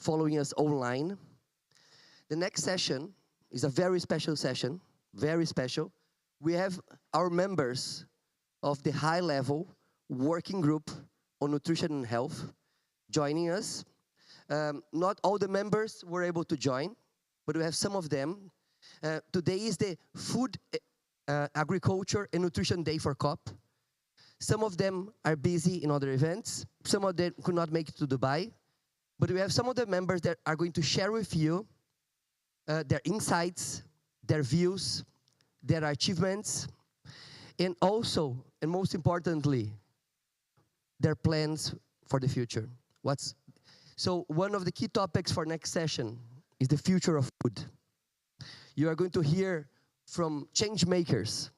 following us online. The next session is a very special session, very special. We have our members of the high-level working group on nutrition and health joining us. Not all the members were able to join, but we have some of them. Today is the Food, Agriculture and Nutrition Day for COP. Some of them are busy in other events. Some of them could not make it to Dubai. But we have some of the members that are going to share with you their insights, their views, their achievements, and also, and most importantly, their plans for the future. So one of the key topics for next session is the future of food. You are going to hear from change makers.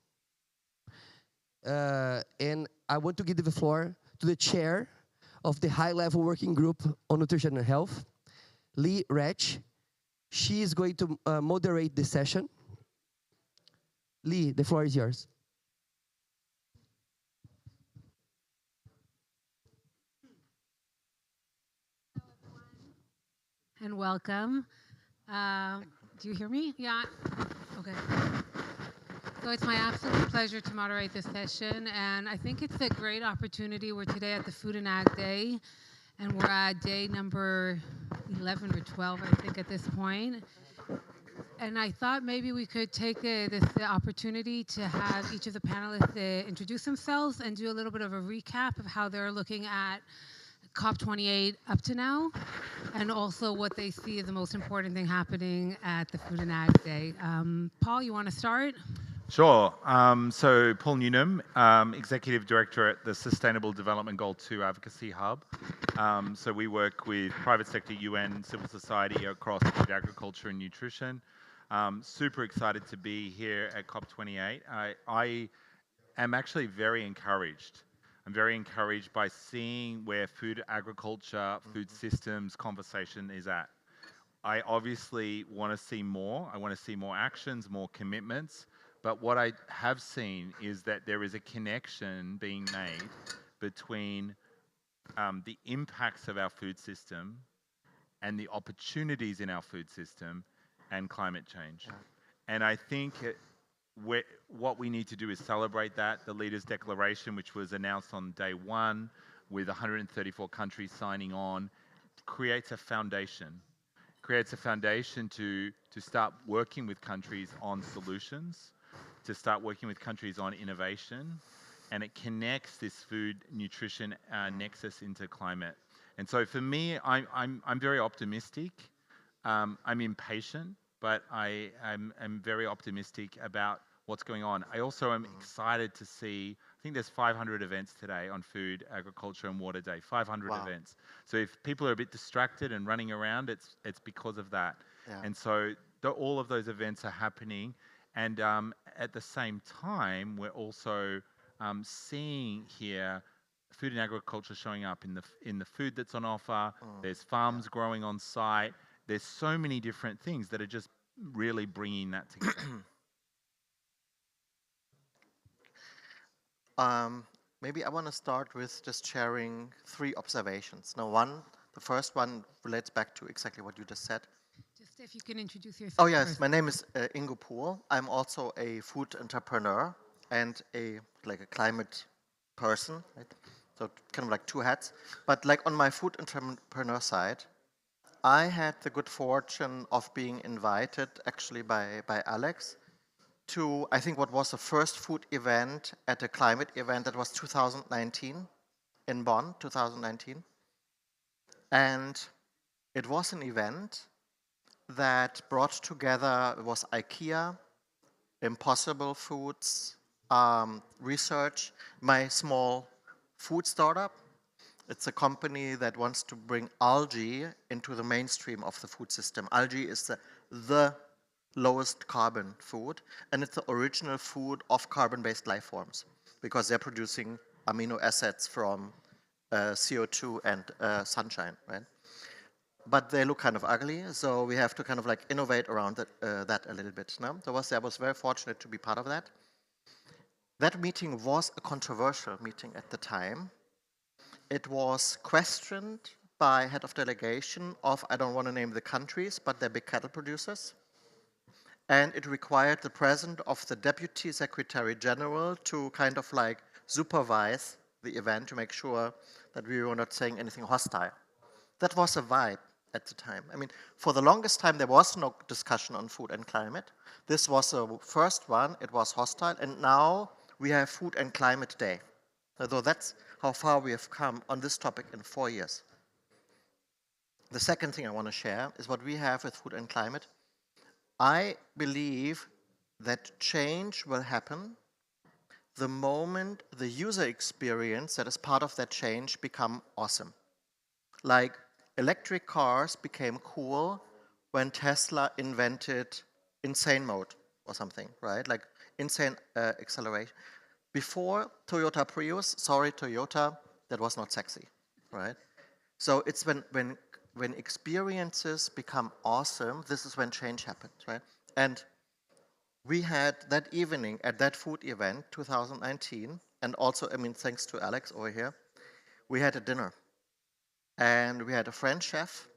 And I want to give the floor to the chair of the high-level working group on nutrition and health, Lee Rech. She is going to moderate the session. Lee, the floor is yours. And welcome. Do you hear me? Yeah. Okay. So it's my absolute pleasure to moderate this session, and I think it's a great opportunity. We're today at the Food and Ag Day, and we're at day number 11 or 12, I think, at this point. And I thought maybe we could take the opportunity to have each of the panelists introduce themselves and do a little bit of a recap of how they're looking at COP28 up to now, and also what they see as the most important thing happening at the Food and Ag Day. Paul, you want to start? Sure. So Paul Newnham, Executive Director at the Sustainable Development Goal 2 Advocacy Hub. So we work with private sector, UN, civil society across food, agriculture and nutrition. Super excited to be here at COP28. I am actually very encouraged. I'm very encouraged by seeing where food, agriculture, food systems conversation is at. I obviously want to see more. I want to see more actions, more commitments. But what I have seen is that there is a connection being made between the impacts of our food system and the opportunities in our food system and climate change. Yeah. And I think what we need to do is celebrate that. The Leaders' Declaration, which was announced on day one with 134 countries signing on, creates a foundation. Creates a foundation to start working with countries on solutions, to start working with countries on innovation, and it connects this food nutrition nexus into climate. And so for me, I'm very optimistic. I'm impatient, but I'm very optimistic about what's going on. I also am excited to see, I think there's 500 events today on Food, Agriculture and Water Day, 500 wow. events. So if people are a bit distracted and running around, it's because of that. Yeah. And so all of those events are happening. And at the same time, we're also seeing here food and agriculture showing up in the food that's on offer. There's farms growing on site. There's so many different things that are just really bringing that together. Maybe I want to start with just sharing 3 observations. Now, the first one relates back to exactly what you just said. Just if you can introduce yourself. Oh yes, first. My name is Ingo Pohl. I'm also a food entrepreneur and a climate person, right? So kind of like 2 hats. But like on my food entrepreneur side, I had the good fortune of being invited actually by Alex to, I think, what was the first food event at a climate event. That was 2019 in Bonn, 2019. And it was an event that brought together, it was IKEA, Impossible Foods, research, my small food startup. It's a company that wants to bring algae into the mainstream of the food system. Algae is the lowest carbon food, and it's the original food of carbon-based life forms because they're producing amino acids from CO2 and sunshine, right? But they look kind of ugly, so we have to kind of like innovate around that a little bit. No? So I was very fortunate to be part of that. That meeting was a controversial meeting at the time. It was questioned by head of delegation of, I don't want to name the countries, but they're big cattle producers. And it required the president of the deputy secretary general to kind of like supervise the event to make sure that we were not saying anything hostile. That was a vibe at the time. I mean, for the longest time, there was no discussion on food and climate. This was the first one, it was hostile, and now we have Food and Climate Day. So that's how far we have come on this topic in 4 years. The second thing I want to share is what we have with food and climate. I believe that change will happen the moment the user experience that is part of that change become awesome. Like electric cars became cool when Tesla invented insane mode or something, right? Like insane acceleration. Before Toyota Prius, sorry Toyota, that was not sexy, right? So it's when experiences become awesome, this is when change happens, right? And we had that evening at that food event, 2019, and also, I mean, thanks to Alex over here, we had a dinner. And we had a French chef.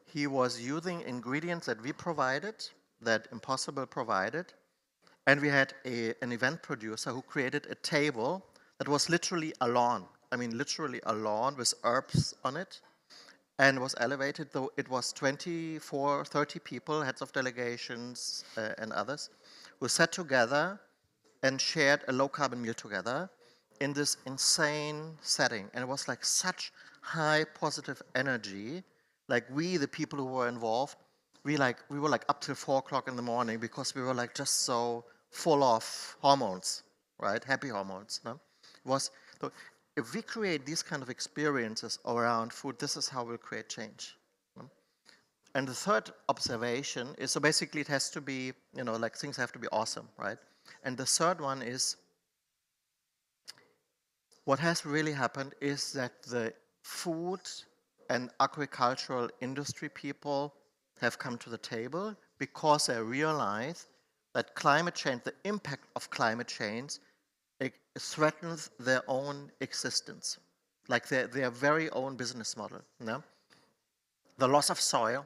He was using ingredients that we provided, that Impossible provided. And we had an event producer who created a table that was literally a lawn. I mean, literally a lawn with herbs on it. And was elevated, though it was 24, 30 people, heads of delegations and others, who sat together and shared a low carbon meal together in this insane setting. And it was like such high positive energy. Like we, the people who were involved, we were like up till 4 o'clock in the morning because we were like just so full of hormones, right? Happy hormones. No? It was, so if we create these kind of experiences around food, this is how we'll create change. No? And the third observation is, so basically it has to be, you know, like things have to be awesome, right? And the third one is, what has really happened is that the food and agricultural industry people have come to the table because they realize that climate change, the impact of climate change, it threatens their own existence, like their very own business model. You know? The loss of soil,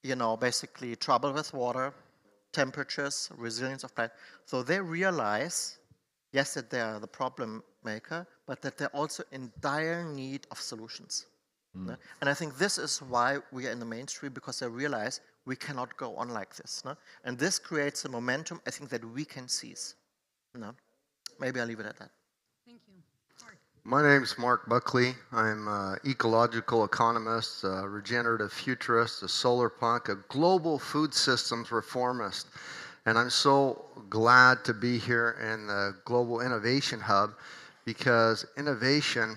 you know, basically trouble with water, temperatures, resilience of plant. So they realize, yes, that they are the problem maker, but that they're also in dire need of solutions. No? And I think this is why we are in the mainstream, because they realize we cannot go on like this. No? And this creates a momentum, I think, that we can seize. No? Maybe I'll leave it at that. Thank you. Mark. My name's Mark Buckley. I'm an ecological economist, a regenerative futurist, a solar punk, a global food systems reformist. And I'm so glad to be here in the Global Innovation Hub, because innovation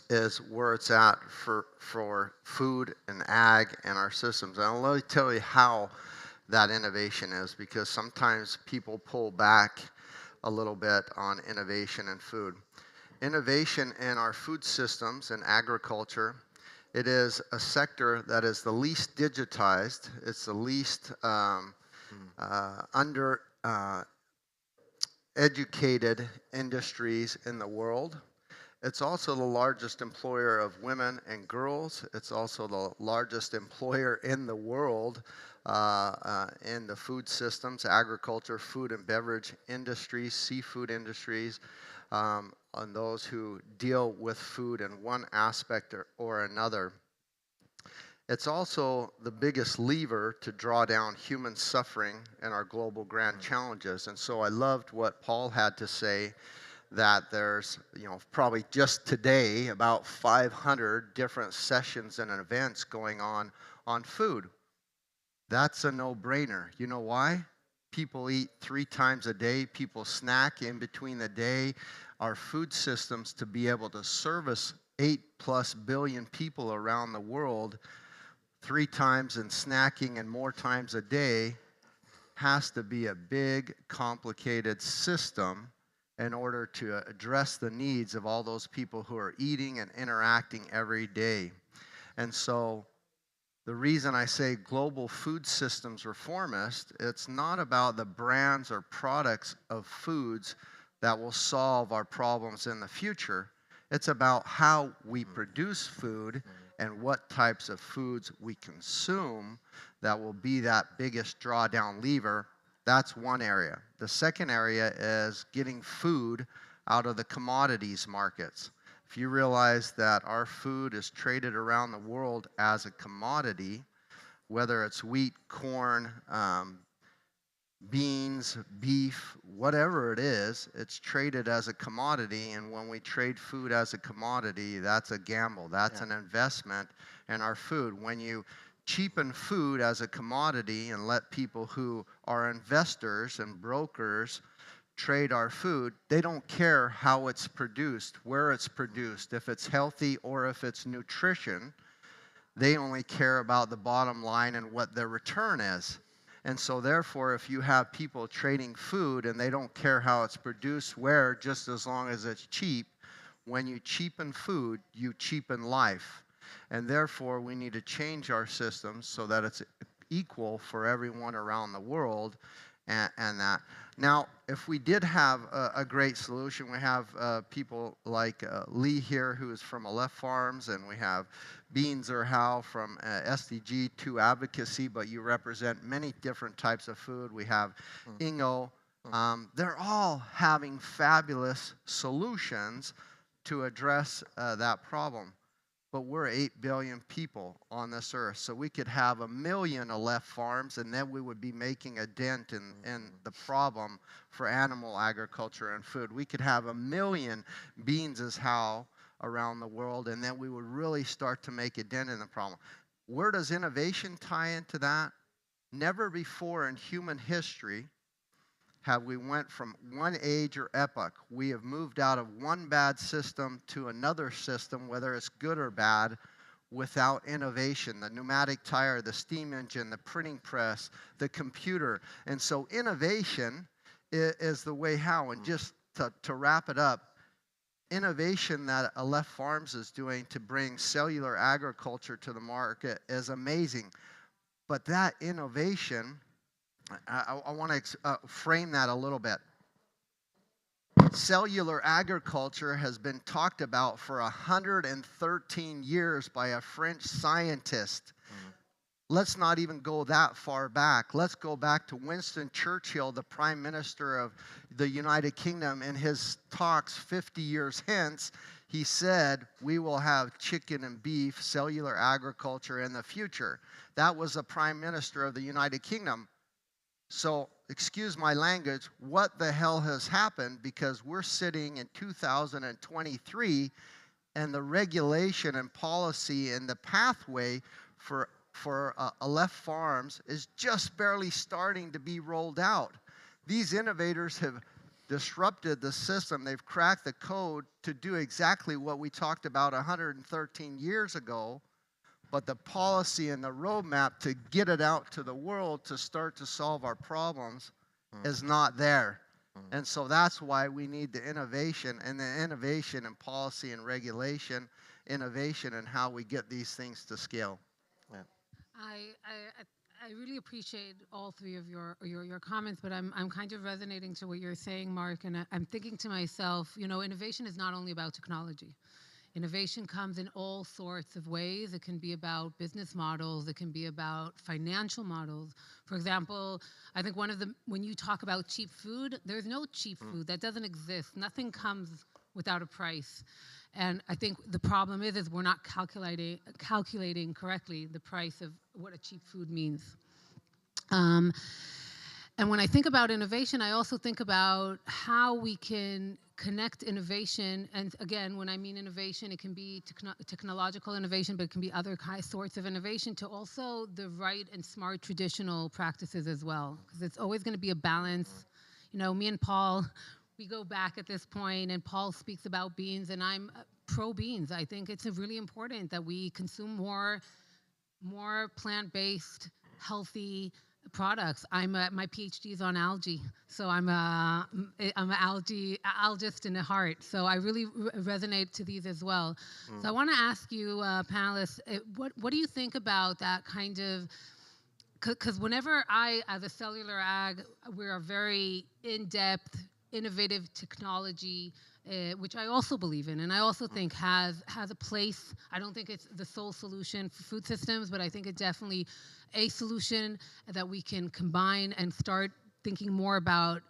is where it's at for food and ag and our systems. And I'll let me tell you how that innovation is, because sometimes people pull back a little bit on innovation in food. Innovation in our food systems and agriculture, it is a sector that is the least digitized. It's the least under educated industries in the world. It's also the largest employer of women and girls. It's also the largest employer in the world in the food systems, agriculture, food and beverage industries, seafood industries, on those who deal with food in one aspect or another. It's also the biggest lever to draw down human suffering in our global grand challenges. And so I loved what Paul had to say, that there's, you know, probably just today about 500 different sessions and events going on food. That's a no-brainer. You know why? People eat 3 times a day. People snack in between the day. Our food systems, to be able to service 8+ billion people around the world 3 times and snacking and more times a day, has to be a big, complicated system in order to address the needs of all those people who are eating and interacting every day. And so the reason I say global food systems reformist, it's not about the brands or products of foods that will solve our problems in the future. It's about how we produce food and what types of foods we consume that will be that biggest drawdown lever. That's one area. The second area is getting food out of the commodities markets. If you realize that our food is traded around the world as a commodity, whether it's wheat, corn, beans, beef, whatever it is, it's traded as a commodity. And when we trade food as a commodity, that's a gamble. That's an investment in our food. When you cheapen food as a commodity and let people who are investors and brokers trade our food, they don't care how it's produced, where it's produced, if it's healthy or if it's nutrition. They only care about the bottom line and what their return is. And so therefore, if you have people trading food and they don't care how it's produced, where, just as long as it's cheap, when you cheapen food, you cheapen life. And therefore, we need to change our systems so that it's equal for everyone around the world, and that. Now, if we did have a great solution, we have people like Lee here, who is from Aleph Farms, and we have Beans or How from SDG 2 Advocacy, but you represent many different types of food. We have Ingo. They're all having fabulous solutions to address that problem. But we're 8 billion people on this earth, so we could have 1 million Aleph farms, and then we would be making a dent in the problem for animal agriculture and food. We could have 1 million Beans as How around the world, and then we would really start to make a dent in the problem. Where does innovation tie into that? Never before in human history have we went from one age or epoch. We have moved out of one bad system to another system, whether it's good or bad, without innovation. The pneumatic tire, the steam engine, the printing press, the computer. And so innovation is the way how. And just to wrap it up, innovation that Aleph Farms is doing to bring cellular agriculture to the market is amazing. But that innovation, I want to frame that a little bit. Cellular agriculture has been talked about for 113 years by a French scientist. Let's not even go that far back. Let's go back to Winston Churchill, the Prime Minister of the United Kingdom. In his talks 50 years hence, he said, we will have chicken and beef, cellular agriculture in the future. That was the Prime Minister of the United Kingdom. So, excuse my language, what the hell has happened? Because we're sitting in 2023, and the regulation and policy and the pathway for Aleph Farms is just barely starting to be rolled out. These innovators have disrupted the system. They've cracked the code to do exactly what we talked about 113 years ago. But the policy and the roadmap to get it out to the world to start to solve our problems is not there. And so that's why we need the innovation, and the innovation in policy and regulation, innovation in how we get these things to scale. Yeah. I really appreciate all three of your comments, but I'm kind of resonating to what you're saying, Mark, and I'm thinking to myself, you know, innovation is not only about technology. Innovation comes in all sorts of ways. It can be about business models. It can be about financial models. For example, I think when you talk about cheap food, there's no cheap food. That doesn't exist. Nothing comes without a price. And I think the problem is we're not calculating correctly the price of what a cheap food means. And when I think about innovation, I also think about how we can connect innovation. And again, when I mean innovation, it can be technological innovation, but it can be other sorts of innovation to also the right and smart traditional practices as well. Because it's always going to be a balance. You know, me and Paul, we go back at this point, and Paul speaks about beans, and I'm pro beans. I think it's really important that we consume more plant-based, healthy products. My PhD is on algae, so I'm an algist in the heart. So I really resonate to these as well. So I want to ask you, panelists, what do you think about that kind of? Because whenever as a cellular ag, we're a very in-depth, innovative technology which I also believe in, and I also think has a place. I don't think it's the sole solution for food systems, but I think it's definitely a solution that we can combine and start thinking more about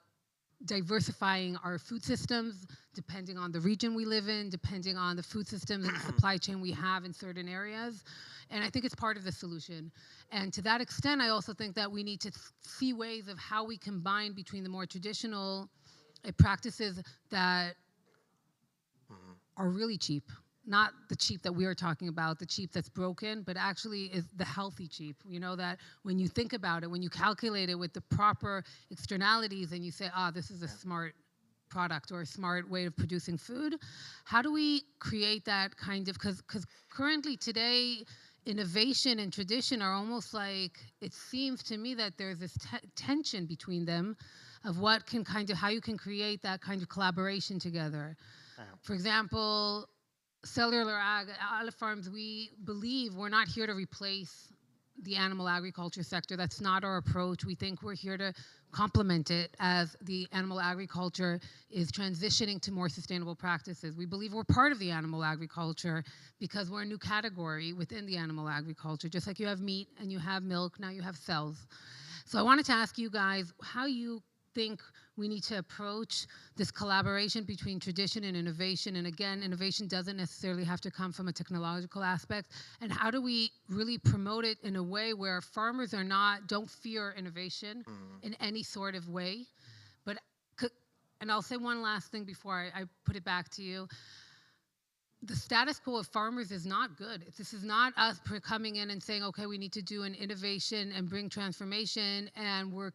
diversifying our food systems depending on the region we live in, depending on the food systems and the supply chain we have in certain areas. And I think it's part of the solution. And to that extent, I also think that we need to see ways of how we combine between the more traditional practices that are really cheap. Not the cheap that we are talking about, the cheap that's broken, but actually is the healthy cheap. You know, that when you think about it, when you calculate it with the proper externalities and you say, this is a smart product or a smart way of producing food, how do we create that kind of, because currently today, innovation and tradition are almost like, it seems to me that there's this tension between them of what can kind of, how you can create that kind of collaboration together. For example, cellular olive farms, we believe we're not here to replace the animal agriculture sector. That's not our approach. We think we're here to complement it as the animal agriculture is transitioning to more sustainable practices. We believe we're part of the animal agriculture because we're a new category within the animal agriculture. Just like you have meat and you have milk, now you have cells. So I wanted to ask you guys how you think we need to approach this collaboration between tradition and innovation. And again, innovation doesn't necessarily have to come from a technological aspect. And how do we really promote it in a way where farmers don't fear innovation in any sort of way? But, and I'll say one last thing before I put it back to you. The status quo of farmers is not good. This is not us coming in and saying, okay, we need to do an innovation and bring transformation, and we're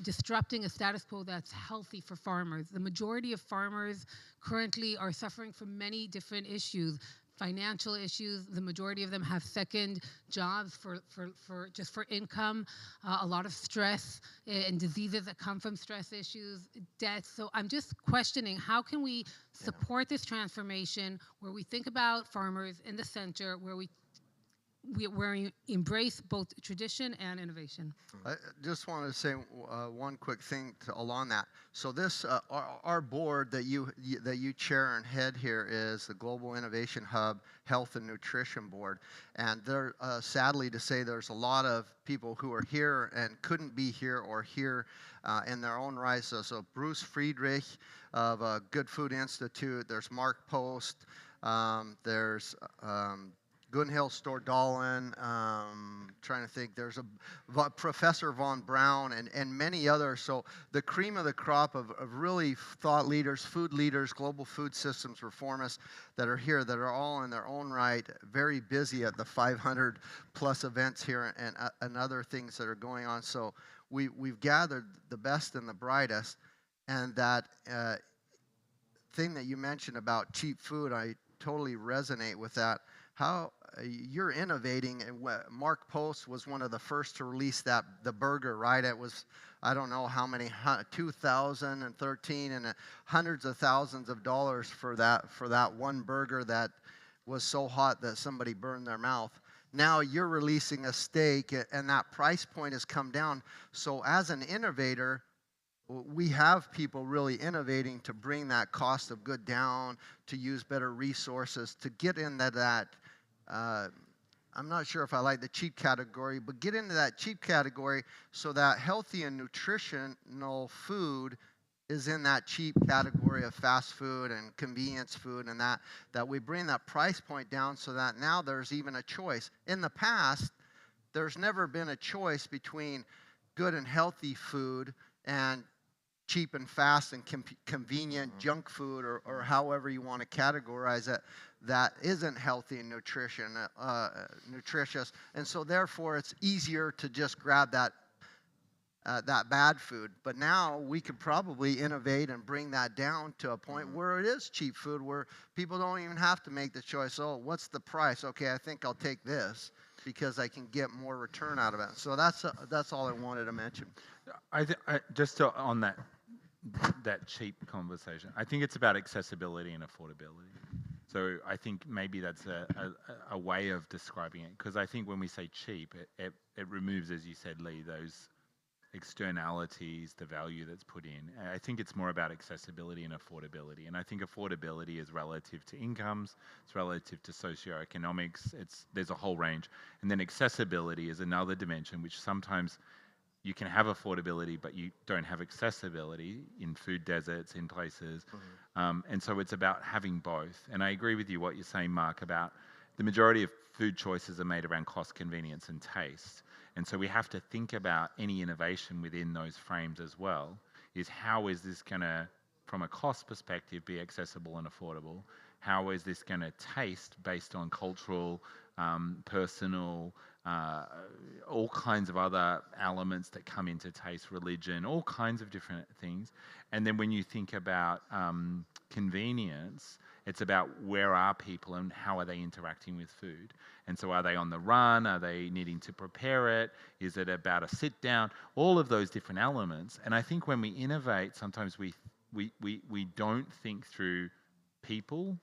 disrupting a status quo that's healthy for farmers. The majority of farmers currently are suffering from many different issues. Financial issues, the majority of them have second jobs for income, a lot of stress and diseases that come from stress issues, deaths. So I'm just questioning, how can we support this transformation where we think about farmers in the center, where we embrace both tradition and innovation? I just wanted to say one quick thing along that. So this, our board that you chair and head here is the Global Innovation Hub Health and Nutrition Board, and there, sadly to say, there's a lot of people who are here and couldn't be here or here in their own right. So Bruce Friedrich of Good Food Institute. There's Mark Post. There's Gunhild Stordalen, trying to think, there's a Professor Von Braun and many others. So the cream of the crop of really thought leaders, food leaders, global food systems reformists that are here, that are all in their own right, very busy at the 500 plus events here and other things that are going on. So we've gathered the best and the brightest, and that thing that you mentioned about cheap food, I totally resonate with that. How you're innovating, and Mark Post was one of the first to release the burger, right? It was, I don't know how many, 2013, and hundreds of thousands of dollars for that one burger that was so hot that somebody burned their mouth. Now you're releasing a steak, and that price point has come down. So as an innovator, we have people really innovating to bring that cost of good down, to use better resources, to get into that, I'm not sure if I like the cheap category, but get into that cheap category so that healthy and nutritional food is in that cheap category of fast food and convenience food, and that we bring that price point down so that now there's even a choice. In the past, there's never been a choice between good and healthy food and cheap and fast and convenient junk food, or however you want to categorize it, that isn't healthy and nutritious. And so therefore it's easier to just grab that bad food. But now we could probably innovate and bring that down to a point where it is cheap food, where people don't even have to make the choice, oh, what's the price? Okay, I think I'll take this because I can get more return out of it. So that's all I wanted to mention. On that cheap conversation, I think it's about accessibility and affordability. So I think maybe that's a way of describing it, because I think when we say cheap, it removes, as you said, Lee, those externalities, the value that's put in. I think it's more about accessibility and affordability. And I think affordability is relative to incomes, it's relative to socioeconomics, there's a whole range. And then accessibility is another dimension, which sometimes you can have affordability, but you don't have accessibility in food deserts, in places. And so it's about having both. And I agree with you what you're saying, Mark, about the majority of food choices are made around cost, convenience, and taste. And so we have to think about any innovation within those frames as well, is how is this going to, from a cost perspective, be accessible and affordable? How is this going to taste based on cultural, personal, all kinds of other elements that come into taste, religion, all kinds of different things. And then when you think about convenience, it's about where are people and how are they interacting with food. And so are they on the run? Are they needing to prepare it? Is it about a sit down? All of those different elements. And I think when we innovate, sometimes we don't think through people.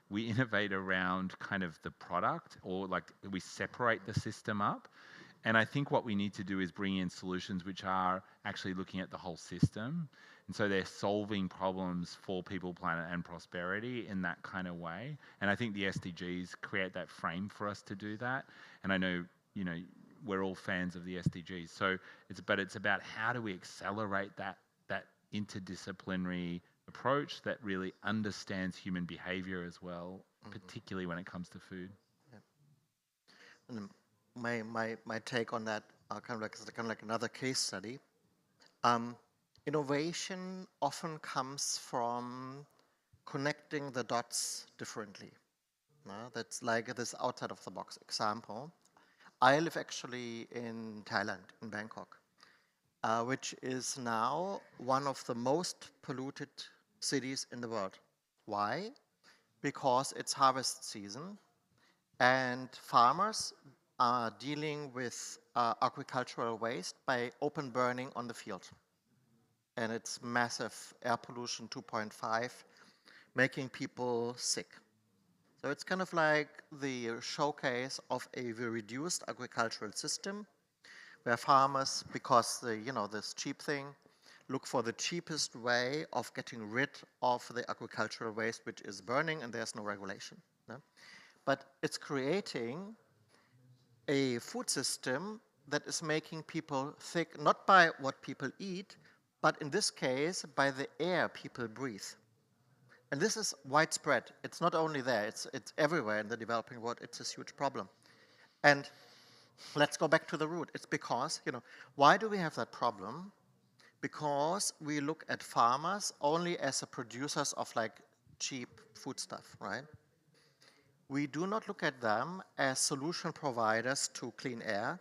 We innovate around kind of the product, or like we separate the system up. And I think what we need to do is bring in solutions which are actually looking at the whole system. And so they're solving problems for people, planet, and prosperity in that kind of way. And I think the SDGs create that frame for us to do that. And I know, you know, we're all fans of the SDGs. So it's about how do we accelerate that interdisciplinary approach that really understands human behavior as well, particularly when it comes to food. Yeah. And my take on that kind of like another case study. Innovation often comes from connecting the dots differently. That's like this outside of the box example. I live actually in Thailand, in Bangkok, which is now one of the most polluted cities in the world. Why? Because it's harvest season and farmers are dealing with agricultural waste by open burning on the field. And it's massive air pollution 2.5, making people sick. So it's kind of like the showcase of a reduced agricultural system where farmers, because this cheap thing, look for the cheapest way of getting rid of the agricultural waste, which is burning, and there's no regulation. No? But it's creating a food system that is making people sick, not by what people eat, but in this case, by the air people breathe. And this is widespread. It's not only there, it's everywhere in the developing world. It's a huge problem. And let's go back to the root. It's because, why do we have that problem? Because we look at farmers only as a producers of like cheap food stuff, right? We do not look at them as solution providers to clean air.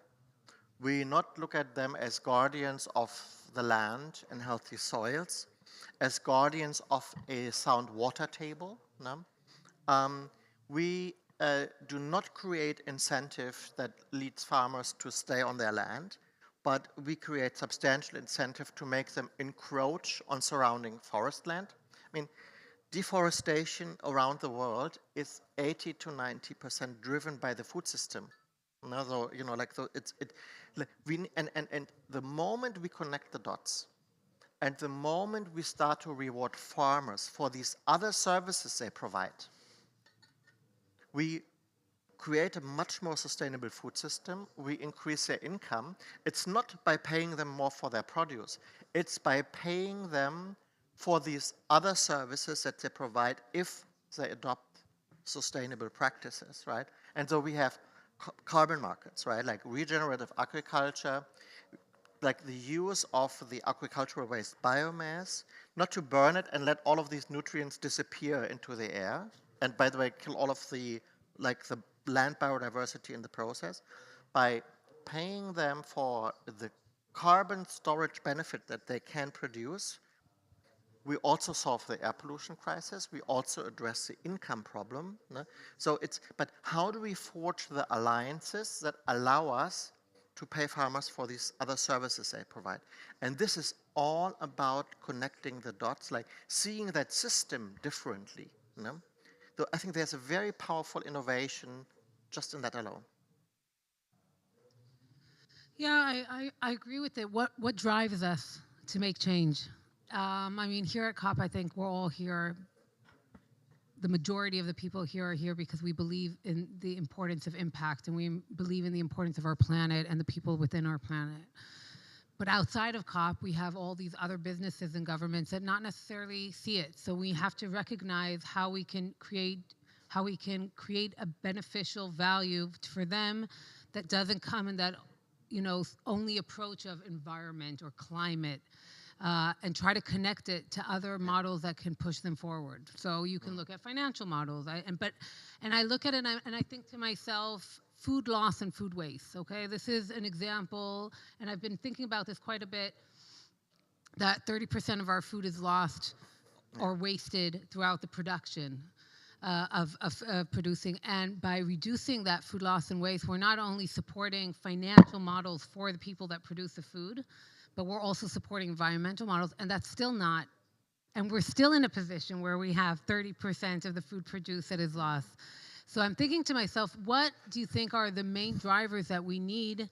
We not look at them as guardians of the land and healthy soils, as guardians of a sound water table. No? We do not create incentive that leads farmers to stay on their land, but we create substantial incentive to make them encroach on surrounding forest land. I mean, deforestation around the world is 80 to 90% driven by the food system. So, and the moment we connect the dots, and the moment we start to reward farmers for these other services they provide, we create a much more sustainable food system. We increase their income. It's not by paying them more for their produce. It's by paying them for these other services that they provide if they adopt sustainable practices, right? And so we have carbon markets, right? Like regenerative agriculture, like the use of the agricultural waste biomass, not to burn it and let all of these nutrients disappear into the air, and by the way, kill all of the land biodiversity in the process, by paying them for the carbon storage benefit that they can produce. We also solve the air pollution crisis. We also address the income problem. No? But how do we forge the alliances that allow us to pay farmers for these other services they provide? And this is all about connecting the dots, like seeing that system differently. No? So I think there's a very powerful innovation just in that alone. Yeah, I agree with it. What drives us to make change? I mean, here at COP, I think we're all here. The majority of the people here are here because we believe in the importance of impact, and we believe in the importance of our planet and the people within our planet. But outside of COP, we have all these other businesses and governments that not necessarily see it. So we have to recognize how we can create a beneficial value for them that doesn't come in that, only approach of environment or climate, and try to connect it to other models that can push them forward. So you can look at financial models, and I look at it and I think to myself, food loss and food waste. Okay, this is an example, and I've been thinking about this quite a bit. That 30% of our food is lost or wasted throughout the production of producing. And by reducing that food loss and waste, we're not only supporting financial models for the people that produce the food, but we're also supporting environmental models. And that's still not, and we're still in a position where we have 30% of the food produced that is lost. So I'm thinking to myself, what do you think are the main drivers that we need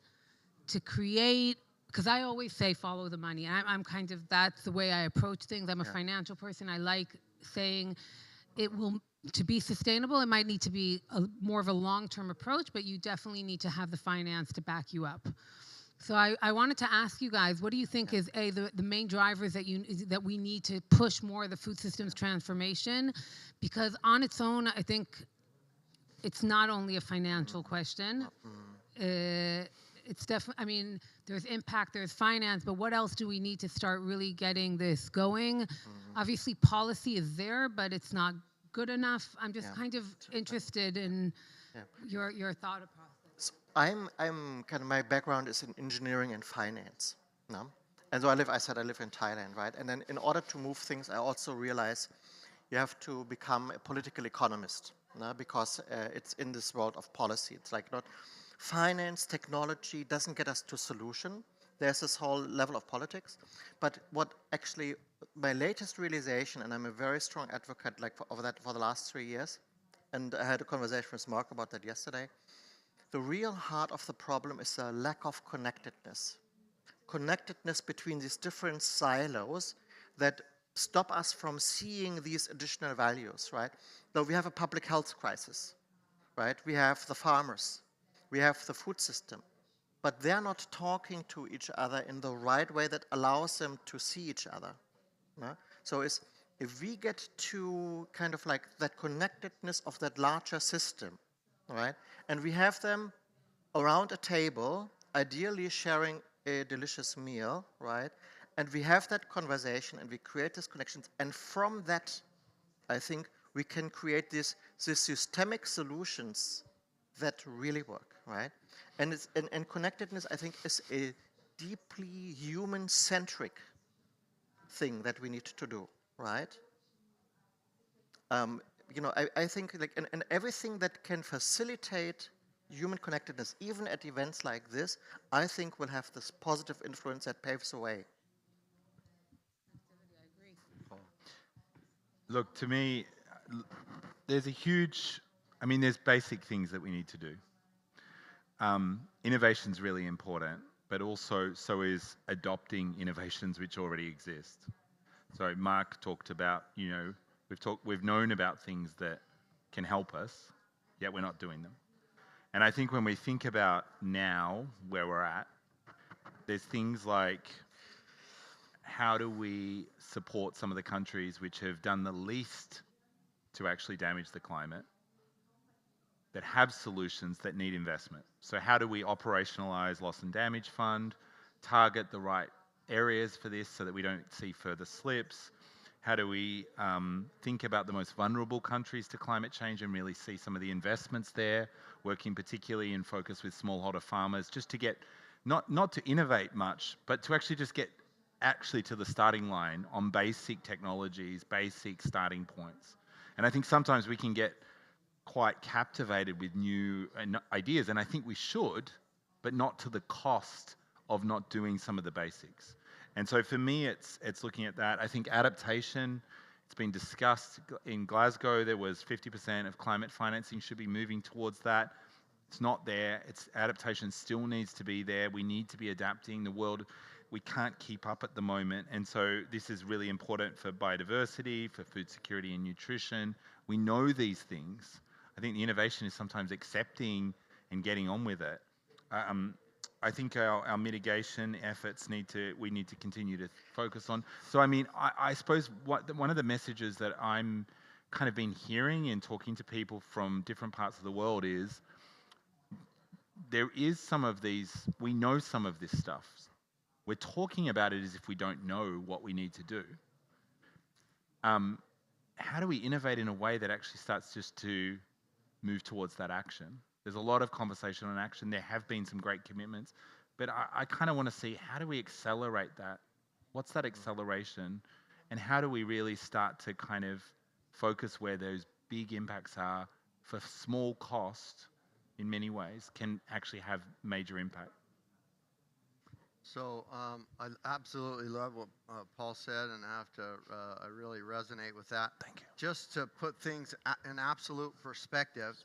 to create? Because I always say follow the money. I'm kind of, that's the way I approach things. I'm a financial person. I like saying it will, to be sustainable, it might need to be more of a long-term approach, but you definitely need to have the finance to back you up. So I wanted to ask you guys, what do you think is the main drivers that we need to push more of the food systems transformation? Because on its own, I think it's not only a financial question. It's definitely, I mean, there's impact, there's finance, but what else do we need to start really getting this going? Obviously, policy is there, but it's not good enough. I'm just kind of interested in your thought process. I'm kind of, my background is in engineering and finance. No? And so I live in Thailand, right? And then in order to move things, I also realize you have to become a political economist, no? Because it's in this world of policy. It's like not finance, technology doesn't get us to solution. There's this whole level of politics. But what actually, my latest realization, and I'm a very strong advocate of that for the last 3 years, and I had a conversation with Mark about that yesterday, the real heart of the problem is a lack of connectedness. Connectedness between these different silos that stop us from seeing these additional values, right? So we have a public health crisis, right? We have the farmers, we have the food system, but they're not talking to each other in the right way that allows them to see each other. No? So if we get to kind of like that connectedness of that larger system, right? And we have them around a table, ideally sharing a delicious meal, right? And we have that conversation and we create these connections. And from that, I think we can create these systemic solutions that really work, right? And connectedness, I think, is a deeply human-centric thing that we need to do, right? I think like and everything that can facilitate human connectedness, even at events like this, I think will have this positive influence that paves the way. Look, to me, there's there's basic things that we need to do. Innovation's really important, but also so is adopting innovations which already exist. So Mark talked about, we've known about things that can help us, yet we're not doing them. And I think when we think about now where we're at, there's things like how do we support some of the countries which have done the least to actually damage the climate, that have solutions that need investment. So how do we operationalize loss and damage fund, target the right areas for this so that we don't see further slips? How do we think about the most vulnerable countries to climate change and really see some of the investments there, working particularly in focus with smallholder farmers, just to get, not to innovate much, but to actually just get actually to the starting line on basic technologies, basic starting points. And I think sometimes we can get quite captivated with new ideas, and I think we should, but not to the cost of not doing some of the basics. And so for me, it's looking at that. I think adaptation, it's been discussed in Glasgow, there was 50% of climate financing should be moving towards that. It's not there. It's adaptation still needs to be there. We need to be adapting. The world, we can't keep up at the moment. And so this is really important for biodiversity, for food security and nutrition. We know these things. I think the innovation is sometimes accepting and getting on with it. I think our mitigation efforts we need to continue to focus on. So I mean, I suppose one of the messages that I'm kind of been hearing and talking to people from different parts of the world is there is some of these, we know some of this stuff. We're talking about it as if we don't know what we need to do. How do we innovate in a way that actually starts just to move towards that action? There's a lot of conversation on action. There have been some great commitments, but I kind of want to see, how do we accelerate that? What's that acceleration? And how do we really start to kind of focus where those big impacts are for small cost in many ways can actually have major impact? So I absolutely love what Paul said, and I really resonate with that. Thank you. Just to put things in absolute perspective,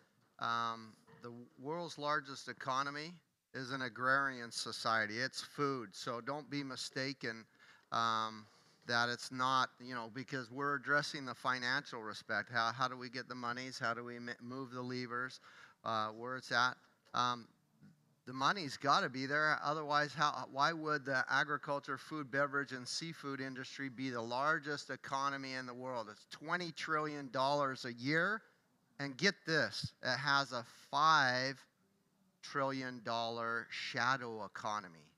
the world's largest economy is an agrarian society. It's food. So don't be mistaken that it's not, because we're addressing the financial respect. How do we get the monies? How do we move the levers? Where it's at? The money's got to be there. Otherwise, why would the agriculture, food, beverage, and seafood industry be the largest economy in the world? It's $20 trillion a year. And get this, it has a $5 trillion shadow economy.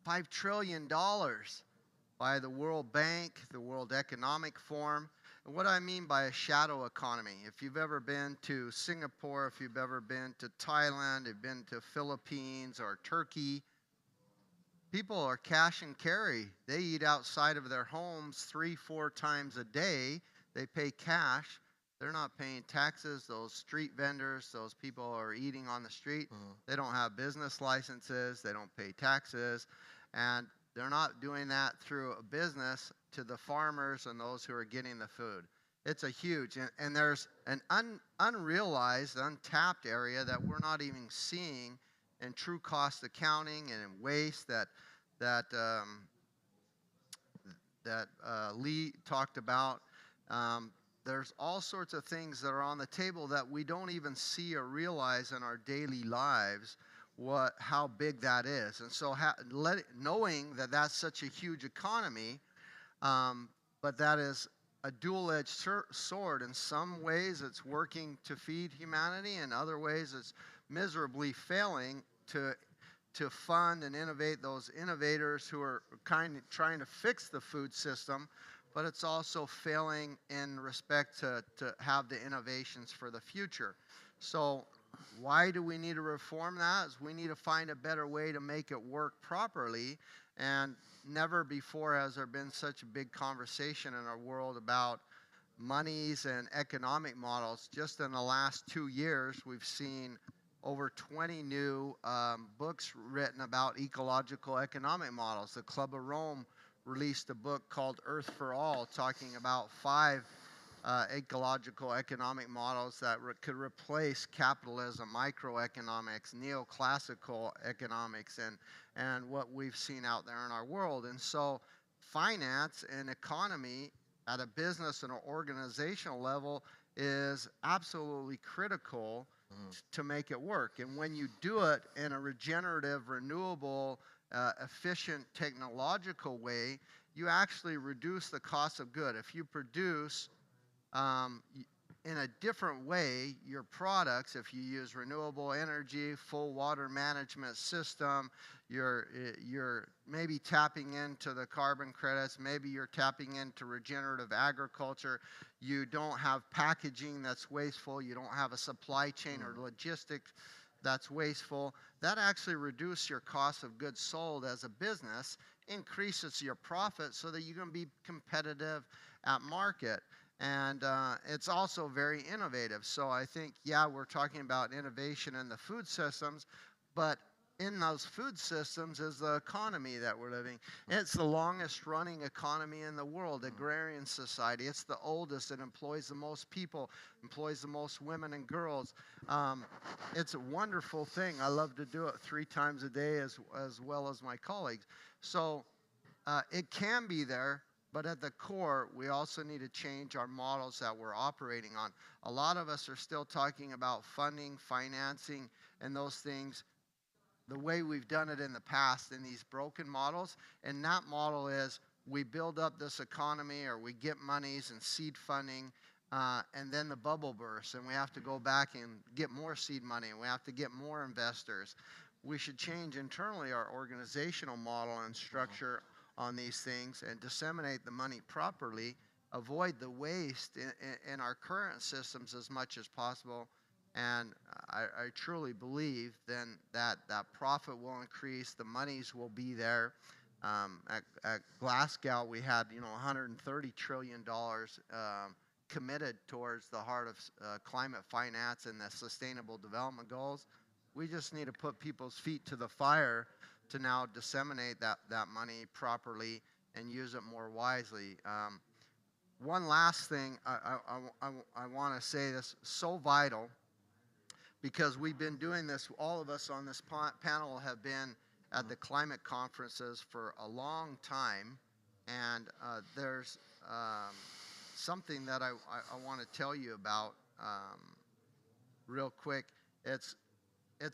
$5 trillion by the World Bank, the World Economic Forum. And what I mean by a shadow economy, if you've ever been to Singapore, if you've ever been to Thailand, you've been to Philippines or Turkey, people are cash and carry. They eat outside of their homes 3-4 times a day. They pay cash. They're not paying taxes. Those street vendors, those people are eating on the street. They don't have business licenses. They don't pay taxes. And they're not doing that through a business to the farmers and those who are getting the food. It's a huge, and there's an unrealized, untapped area that we're not even seeing in true cost accounting and in waste that Lee talked about. There's all sorts of things that are on the table that we don't even see or realize in our daily lives how big that is. And so knowing that that's such a huge economy, but that is a dual-edged sword. In some ways, it's working to feed humanity. In other ways, it's miserably failing to fund and innovate those innovators who are trying to fix the food system, but it's also failing in respect to have the innovations for the future. So why do we need to reform that? Is we need to find a better way to make it work properly. And never before has there been such a big conversation in our world about monies and economic models. Just in the last 2 years, we've seen over 20 new books written about ecological economic models. The Club of Rome released a book called Earth for All, talking about 5 ecological economic models that could replace capitalism, microeconomics, neoclassical economics, and what we've seen out there in our world. And so finance and economy at a business and an organizational level is absolutely critical to make it work. And when you do it in a regenerative, renewable, efficient, technological way, you actually reduce the cost of good. If you produce in a different way your products, if you use renewable energy, full water management system, you're maybe tapping into the carbon credits, maybe you're tapping into regenerative agriculture, you don't have packaging that's wasteful, you don't have a supply chain or logistics that's wasteful, that actually reduces your cost of goods sold as a business, increases your profit so that you can be competitive at market. And it's also very innovative. So I think, yeah, we're talking about innovation in the food systems, but in those food systems is the economy that we're living. It's the longest running economy in the world, agrarian society. It's the oldest. It employs the most people, employs the most women and girls. It's a wonderful thing. I love to do it 3 times a day as well as my colleagues. So it can be there, but at the core, we also need to change our models that we're operating on. A lot of us are still talking about funding, financing, and those things the way we've done it in the past in these broken models. And that model is we build up this economy, or we get monies and seed funding, and then the bubble bursts, and we have to go back and get more seed money, and we have to get more investors. We should change internally our organizational model and structure on these things and disseminate the money properly, avoid the waste in our current systems as much as possible. And I truly believe then that profit will increase, the monies will be there. At Glasgow, we had $130 trillion committed towards the heart of climate finance and the Sustainable Development Goals. We just need to put people's feet to the fire to now disseminate that money properly and use it more wisely. One last thing I want to say, this so vital, because we've been doing this, all of us on this panel have been at the climate conferences for a long time, and there's something that I want to tell you about real quick. It's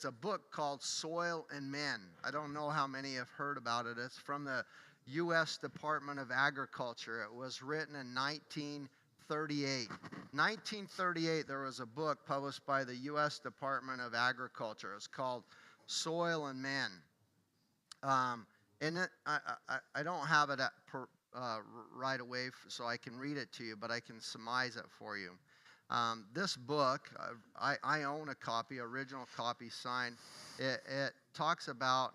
a book called Soil and Men. I don't know how many have heard about it. It's from the U.S. Department of Agriculture. It was written in 1938. 1938, there was a book published by the U.S. Department of Agriculture. It's called Soil and Men. And I don't have it right away so I can read it to you, but I can surmise it for you. This book, I own a copy, original copy signed. It talks about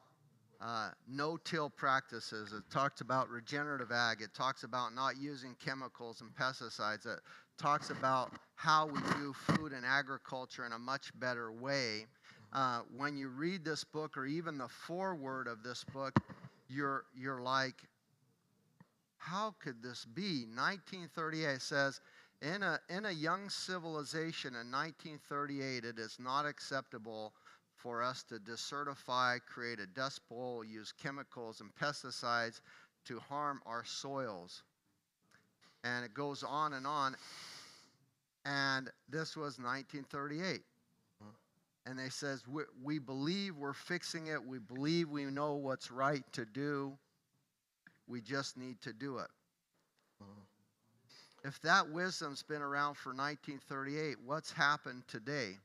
no-till practices. It talks about regenerative ag. It talks about not using chemicals and pesticides. It talks about how we do food and agriculture in a much better way. When you read this book, or even the foreword of this book, you're like, how could this be? 1938 says, in a young civilization in 1938, it is not acceptable for us to desertify, create a dust bowl, use chemicals and pesticides to harm our soils. And it goes on. And this was 1938. And they says, we believe we're fixing it. We believe we know what's right to do. We just need to do it. If that wisdom's been around for 1938, what's happened today?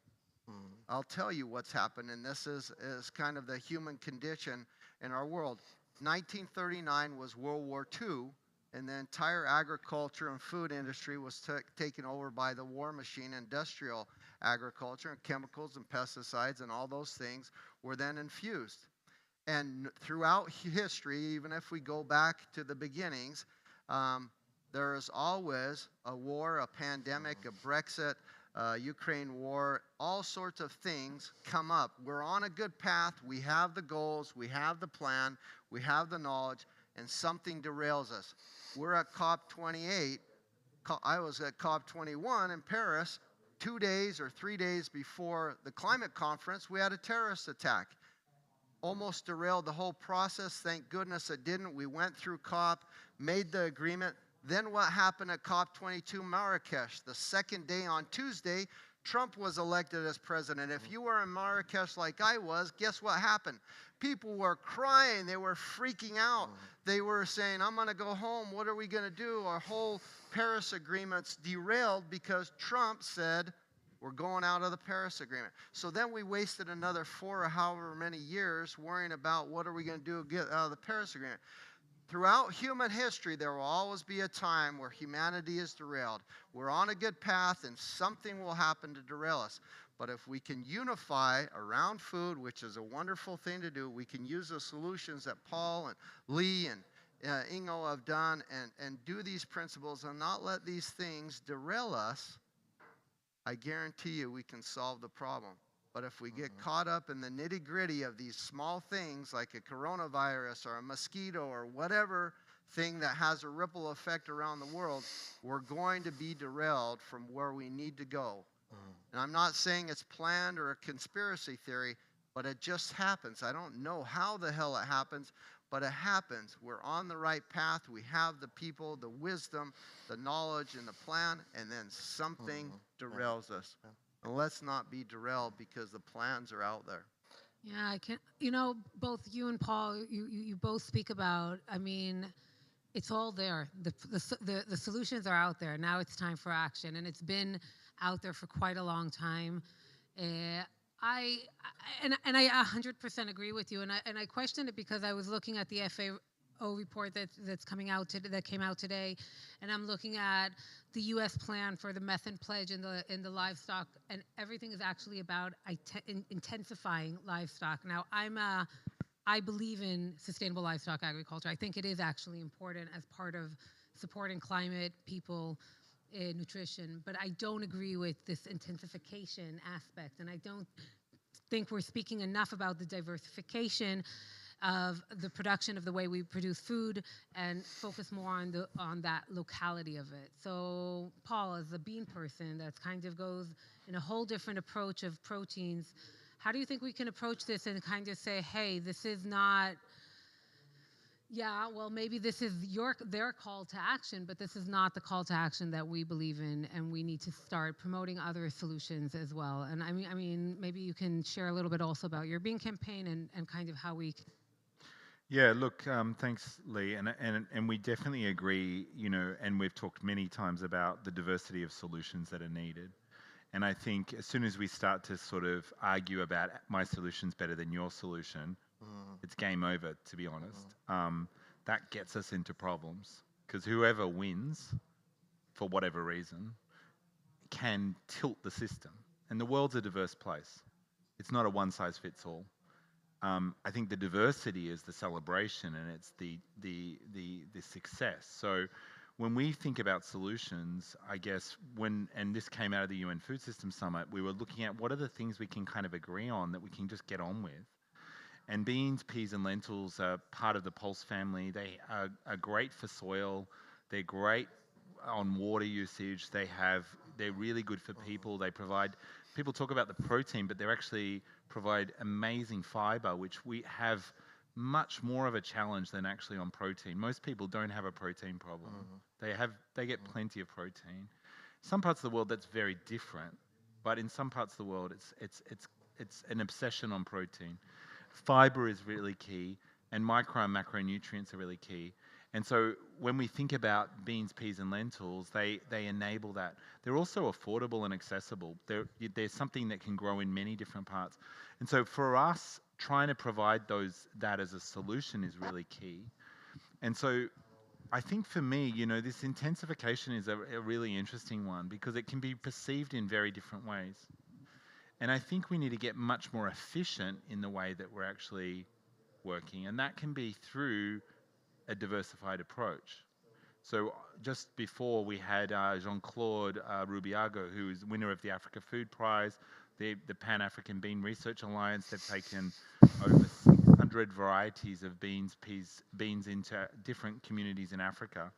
I'll tell you what's happened, and this is kind of the human condition in our world. 1939 was World War II, and the entire agriculture and food industry was taken over by the war machine. Industrial agriculture and chemicals and pesticides and all those things were then infused. And throughout history, even if we go back to the beginnings, there is always a war, a pandemic, a Brexit, Ukraine war, all sorts of things come up. We're on a good path. We have the goals. We have the plan. We have the knowledge, and something derails us. We're at COP28. I was at COP21 in Paris 2 days or 3 days before the climate conference. We had a terrorist attack. Almost derailed the whole process. Thank goodness it didn't. We went through COP, made the agreement. Then what happened at COP22 Marrakesh? The second day on Tuesday, Trump was elected as president. If you were in Marrakesh like I was, guess what happened? People were crying. They were freaking out. They were saying, I'm going to go home. What are we going to do? Our whole Paris agreement's derailed because Trump said, we're going out of the Paris Agreement. So then we wasted another 4 or however many years worrying about what are we going to do to get out of the Paris Agreement. Throughout human history, there will always be a time where humanity is derailed. We're on a good path, and something will happen to derail us. But if we can unify around food, which is a wonderful thing to do, we can use the solutions that Paul and Lee and Ingo have done and do these principles and not let these things derail us, I guarantee you we can solve the problem. But if we get caught up in the nitty-gritty of these small things like a coronavirus or a mosquito or whatever thing that has a ripple effect around the world, we're going to be derailed from where we need to go. And I'm not saying it's planned or a conspiracy theory, but it just happens. I don't know how the hell it happens, but it happens. We're on the right path. We have the people, the wisdom, the knowledge, and the plan, and then something derails us. And let's not be derailed because the plans are out there. Yeah, I can. You know, both you and Paul, you both speak about. I mean, it's all there. The solutions are out there. Now it's time for action, and it's been out there for quite a long time. I 100% agree with you, and I questioned it because I was looking at the FAO report that came out today, and I'm looking at the U.S. plan for the methane pledge in the livestock, and everything is actually about intensifying livestock. Now, I believe in sustainable livestock agriculture. I think it is actually important as part of supporting climate, people, nutrition, but I don't agree with this intensification aspect, and I don't think we're speaking enough about the diversification of the production of the way we produce food and focus more on that locality of it. So Paul, as a bean person that kind of goes in a whole different approach of proteins, how do you think we can approach this and kind of say, hey, this is not, yeah, well, maybe this is their call to action, but this is not the call to action that we believe in, and we need to start promoting other solutions as well. And I mean, maybe you can share a little bit also about your bean campaign and kind of how we. Yeah, look, thanks, Lee, and we definitely agree, you know, and we've talked many times about the diversity of solutions that are needed. And I think as soon as we start to sort of argue about my solution's better than your solution, it's game over, to be honest. That gets us into problems because whoever wins, for whatever reason, can tilt the system. And the world's a diverse place. It's not a one-size-fits-all. I think the diversity is the celebration and it's the success. So when we think about solutions, I guess and this came out of the UN Food System Summit, we were looking at what are the things we can kind of agree on that we can just get on with. And beans, peas, and lentils are part of the pulse family. They are great for soil. They're great on water usage. They're really good for people. They provide, people talk about the protein, but they actually provide amazing fiber, which we have much more of a challenge than actually on protein. Most people don't have a protein problem. They get plenty of protein. Some parts of the world that's very different, but in some parts of the world it's an obsession on protein. Fiber is really key, and micro and macronutrients are really key. And so when we think about beans, peas, and lentils, they enable that. They're also affordable and accessible. There's something that can grow in many different parts. And so for us, trying to provide that as a solution is really key. And so I think for me, you know, this intensification is a really interesting one because it can be perceived in very different ways. And I think we need to get much more efficient in the way that we're actually working. And that can be through a diversified approach. So just before we had Jean-Claude Rubiago, who is winner of the Africa Food Prize, the Pan-African Bean Research Alliance. They've taken over 600 varieties of beans into different communities in Africa.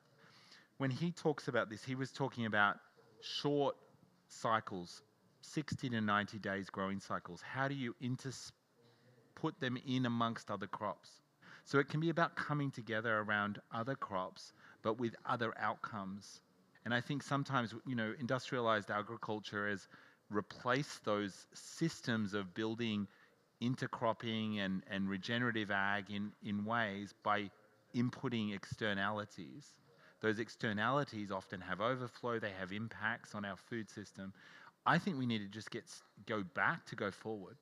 When he talks about this, he was talking about short cycles, 60 to 90 days growing cycles. How do you put them in amongst other crops? So it can be about coming together around other crops, but with other outcomes. And I think sometimes, you know, industrialized agriculture has replaced those systems of building intercropping and regenerative ag in ways by inputting externalities. Those externalities often have overflow, they have impacts on our food system. I think we need to just go forward.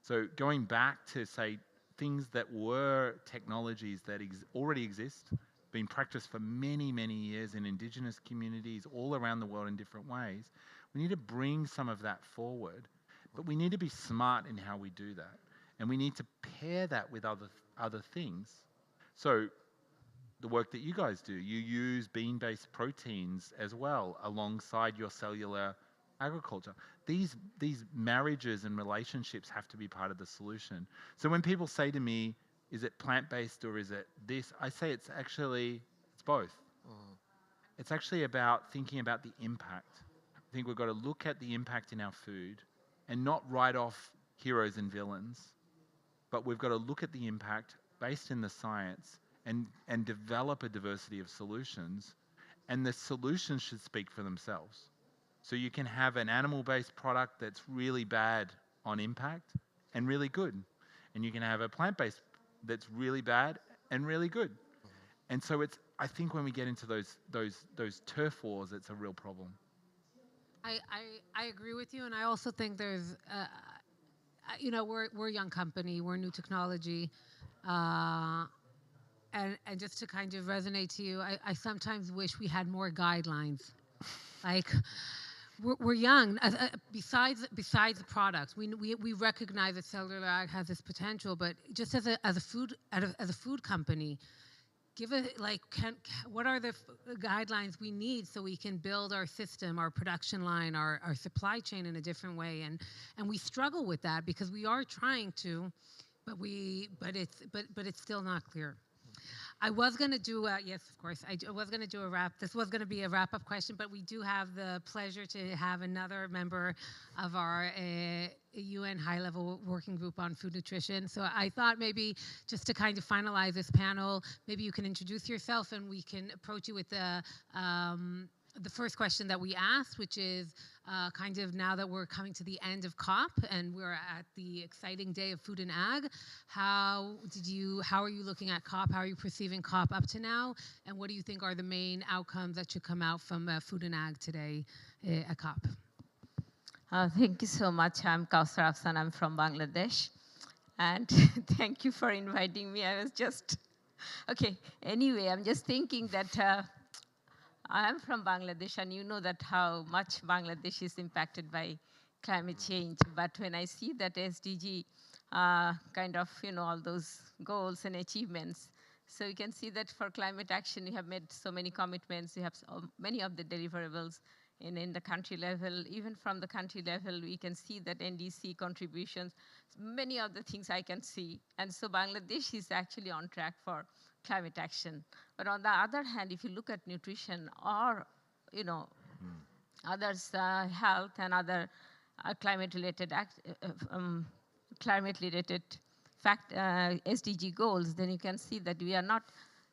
So going back to, say, things that were technologies that already exist, been practiced for many, many years in indigenous communities all around the world in different ways. We need to bring some of that forward, but we need to be smart in how we do that. And we need to pair that with other things. So the work that you guys do, you use bean-based proteins as well alongside your cellular agriculture. These marriages and relationships have to be part of the solution. So when people say to me, is it plant-based or is it this? I say it's both. It's actually about thinking about the impact. I think we've got to look at the impact in our food and not write off heroes and villains, but we've got to look at the impact based in the science and develop a diversity of solutions, and the solutions should speak for themselves. So you can have an animal-based product that's really bad on impact and really good, and you can have a plant-based that's really bad and really good. And so I think when we get into those turf wars, it's a real problem. I agree with you, and I also think there's, you know, we're a young company, we're new technology, and just to kind of resonate to you, I sometimes wish we had more guidelines. Like, we're young. Besides the products, we recognize that cellular ag has this potential, but just as a food company, what are the guidelines we need so we can build our system, our production line, our supply chain in a different way, and we struggle with that because we are trying to, but it's still not clear. I was going to do yes, of course. I was going to do a wrap. This was going to be a wrap-up question, but we do have the pleasure to have another member of our UN high-level working group on food nutrition. So I thought maybe just to kind of finalize this panel, maybe you can introduce yourself and we can approach you with the first question that we asked, which is kind of now that we're coming to the end of COP and we're at the exciting day of food and ag, how are you looking at COP? How are you perceiving COP up to now? And what do you think are the main outcomes that should come out from food and ag today at COP? Thank you so much. I'm Kausar Afsan. I'm from Bangladesh. And thank you for inviting me. I was just, okay. Anyway, I'm just thinking that I am from Bangladesh, and you know that how much Bangladesh is impacted by climate change. But when I see that SDG kind of, you know, all those goals and achievements, so you can see that for climate action, you have made so many commitments. You have so many of the deliverables in the country level. Even from the country level, we can see that NDC contributions, many of the things I can see. And so Bangladesh is actually on track for climate action. But on the other hand, if you look at nutrition or, you know, others, health and other climate-related SDG goals, then you can see that we are not,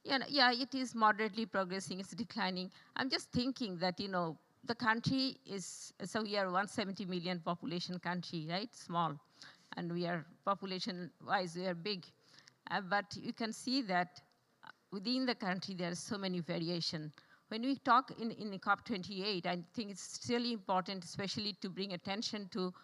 you know, yeah, it is moderately progressing, it's declining. I'm just thinking that, you know, the country is, so we are 170 million population country, right? Small. And we are, population-wise, we are big. But you can see that within the country, there are so many variation. When we talk in COP28, I think it's really important, especially to bring attention to,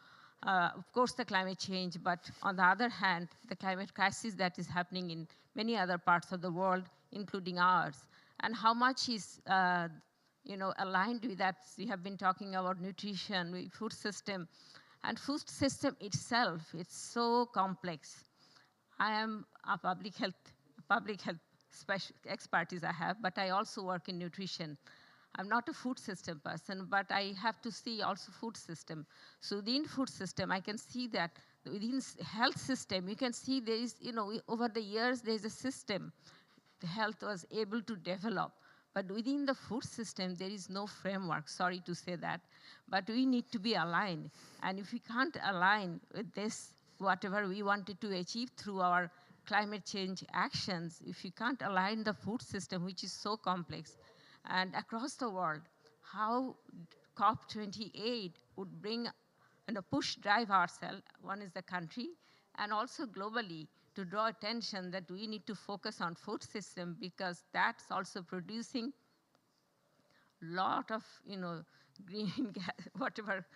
of course, the climate change, but on the other hand, the climate crisis that is happening in many other parts of the world, including ours, and how much is, you know, aligned with that. We have been talking about nutrition, food system, and food system itself, it's so complex. I am a public health special expertise I have, but I also work in nutrition. I'm not a food system person, but I have to see also food system. So within food system, I can see that within health system, you can see there is, you know, over the years, there's a system the health was able to develop. But within the food system, there is no framework, sorry to say that. But we need to be aligned. And if we can't align with this, whatever we wanted to achieve through our climate change actions, if you can't align the food system, which is so complex, and across the world, how COP28 would bring and push drive ourselves, one is the country, and also globally to draw attention that we need to focus on food system because that's also producing lot of, you know, green gas, whatever,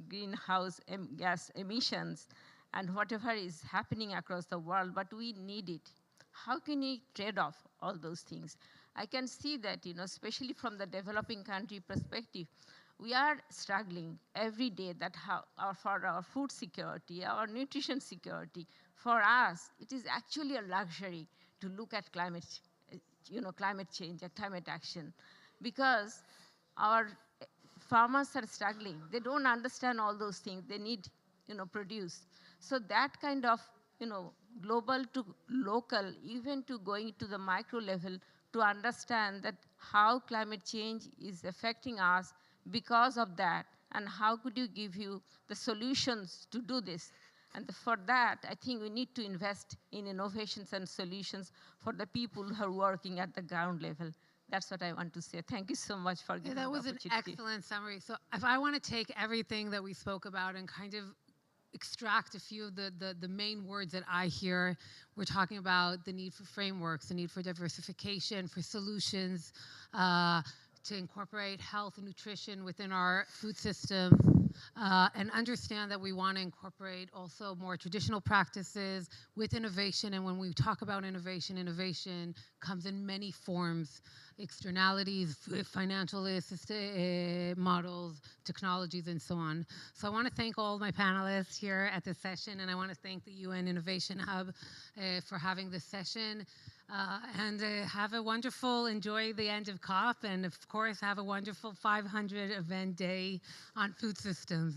greenhouse gas emissions, and whatever is happening across the world, but we need it. How can we trade off all those things? I can see that, you know, especially from the developing country perspective, we are struggling every day that for our food security, our nutrition security. For us, it is actually a luxury to look at climate, you know, climate change and climate action, because farmers are struggling. They don't understand all those things. They need, produce. So that kind of, global to local, even to going to the micro level, to understand that how climate change is affecting us because of that, and how could you give you the solutions to do this. And for that, I think we need to invest in innovations and solutions for the people who are working at the ground level. That's what I want to say. Thank you so much for giving That the was an opportunity. excellent summary. So if I want to take everything that we spoke about and kind of extract a few of the main words that I hear, we're talking about the need for frameworks, the need for diversification, for solutions, to incorporate health and nutrition within our food system, and understand that we want to incorporate also more traditional practices with innovation. And when we talk about innovation, innovation comes in many forms: externalities, financial models, technologies, and so on. So I want to thank all my panelists here at this session, and I want to thank the UN Innovation Hub for having this session. And enjoy the end of COP, and of course have a wonderful 500 event day on food systems.